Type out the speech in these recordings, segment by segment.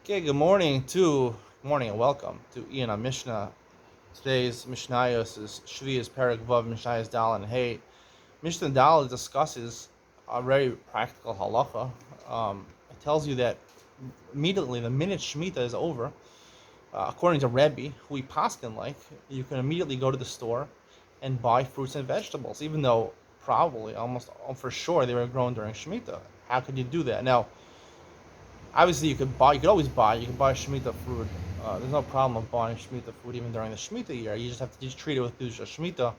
Okay, good morning and welcome to Iyun on Mishna. Today's Mishnayos is Sheviis Perek Vav Mishnayos Dal and Hey. Mishnah Dal discusses a very practical halacha. It tells you that immediately, the minute Shemitah is over, according to Rebbe, who we paskin like, you can immediately go to the store and buy fruits and vegetables, even though probably, almost for sure, they were grown during Shemitah. How could you do that? Now, obviously, you could always buy. You can buy Shemitah food. There's no problem of buying Shemitah food even during the Shemitah year. You just have to treat it with Kedusha Shemitah,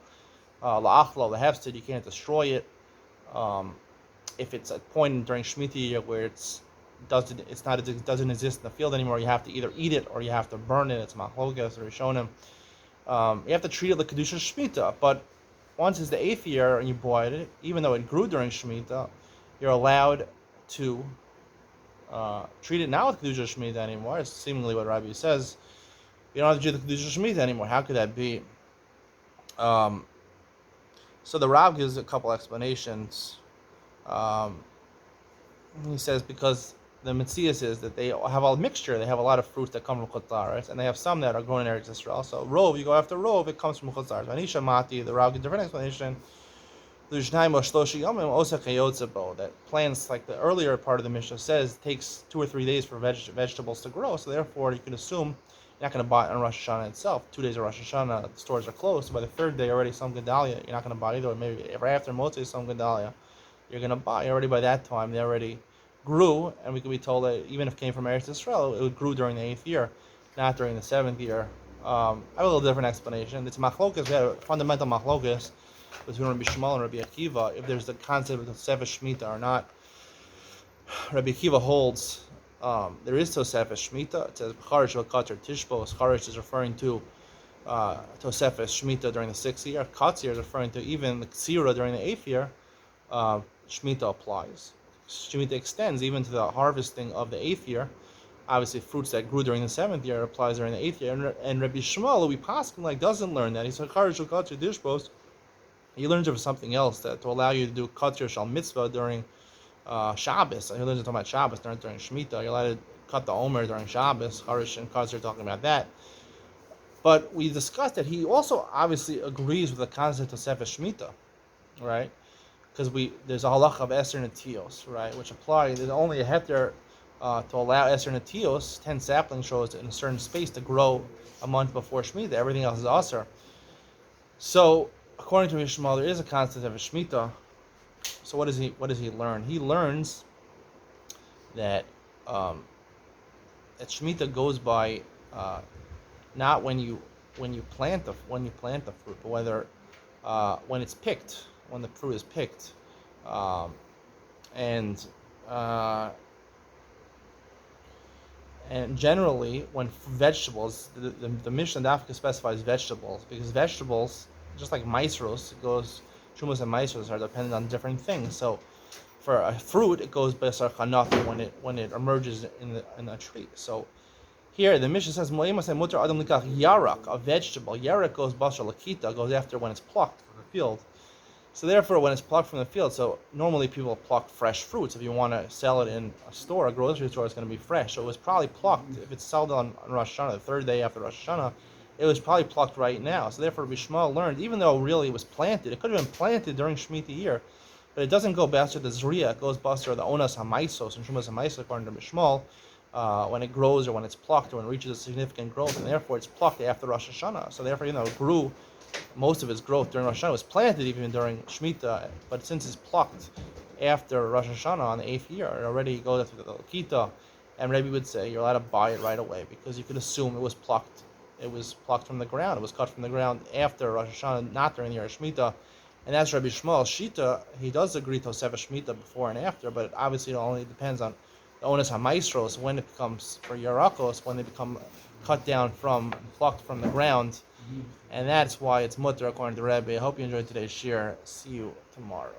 la'achla, lehefsid. You can't destroy it. If it's a point during Shemitah year where it doesn't exist in the field anymore, you have to either eat it or you have to burn it. It's machlokas or rishonim. You have to treat it like Kedusha Shemitah. But once it's the 8th year and you bought it, even though it grew during Shemitah, you're allowed to treat it now with Kedusha Shemitah anymore. It's seemingly what Rabbi says. You don't have to do the Kedusha Shemitah anymore. How could that be? So the Rav gives a couple explanations. He says because the Metzias is that they have a mixture. They have a lot of fruits that come from Chutz La'aretz, and they have some that are grown in Eretz Yisrael. So Rov, you go after Rov, it comes from Chutz La'aretz. Anisha Mati, the Rav gives a different explanation. That plants, like the earlier part of the Mishnah says, takes 2 or 3 days for vegetables to grow. So therefore, you can assume you're not going to buy it on Rosh Hashanah itself. 2 days of Rosh Hashanah, the stores are closed. So by the 3rd day, already some Gedalia, you're not going to buy either. Or maybe right after Motzei, some Gedalia, you're going to buy. Already by that time, they already grew, and we could be told that even if it came from Eretz Yisrael, it grew during the 8th year, not during the 7th year. I have a little different explanation. It's machlokas. We have a fundamental machlokas between Rabbi Shmuel and Rabbi Akiva, if there's the concept of Tosefes Shemitah or not. Rabbi Akiva holds there is Tosefes Shemitah. It says Charish v'Katzir Tishbos. Charish is referring to Tosefes Shemitah during the 6th year. Katzir is referring to even the Ksira during the 8th year. Shemitah applies. Shemitah extends even to the harvesting of the 8th year. Obviously, fruits that grew during the 7th year applies during the 8th year. And Rabbi Shmuel, who we paskin like, doesn't learn that. He said Charish v'Katzir Tishbos. He learns of something else that to allow you to do Katzir Shal Mitzvah during Shabbos. He learns about Shabbos during Shemitah. You're allowed to cut the Omer during Shabbos. Harish and Katzir talking about that. But we discussed that he also obviously agrees with the concept of Tosefes Shemitah, right? Because there's a halacha of Eser Netios, right, which apply. There's only a heter to allow Eser Netios, 10 sapling shows in a certain space to grow a month before Shemitah. Everything else is Aser. So, according to Yishmael, there is a concept of a Shemitah. So what does he learn? He learns that that Shemitah goes by not when you plant the fruit, but whether when it's picked, when the fruit is picked, and generally when vegetables, the Mishnah Dafka specifies vegetables because vegetables, just like maisros, it goes, shumas and maisros are dependent on different things. So, for a fruit, it goes besar chanat when it emerges in a tree. So, here the Mishnah says moemas and mutar adam likach yarak, a vegetable. Yarak goes basar lakita, goes after when it's plucked from the field. So therefore, when it's plucked from the field, so normally people pluck fresh fruits. If you want to sell it in a store, a grocery store, it's going to be fresh. So it was probably plucked. If it's sold on Rosh Hashanah, the 3rd day after Rosh Hashanah, it was probably plucked right now. So therefore, Bishmael learned, even though really it was planted, it could have been planted during Shemitah year, but it doesn't go baster the Zriya, it goes baster the Onas HaMaisos and Shumas HaMaisos according to Bishmael, when it grows or when it's plucked or when it reaches a significant growth, and therefore it's plucked after Rosh Hashanah. So therefore, it grew, most of its growth during Rosh Hashanah. It was planted even during Shemitah, but since it's plucked after Rosh Hashanah on the 8th year, it already goes after the Lakita, and Rebbe would say you're allowed to buy it right away because you could assume it was plucked. It was plucked from the ground. It was cut from the ground after Rosh Hashanah, not during the year of Shemitah. And that's Rabbi Shmuel. Shita, he does agree to Tosefes Shemitah before and after, but obviously it only depends on the Onas HaMaestros, when it becomes, for Yarakos, when they become cut down from, plucked from the ground. And that's why it's mutter according to Rebbe. I hope you enjoyed today's shir. See you tomorrow.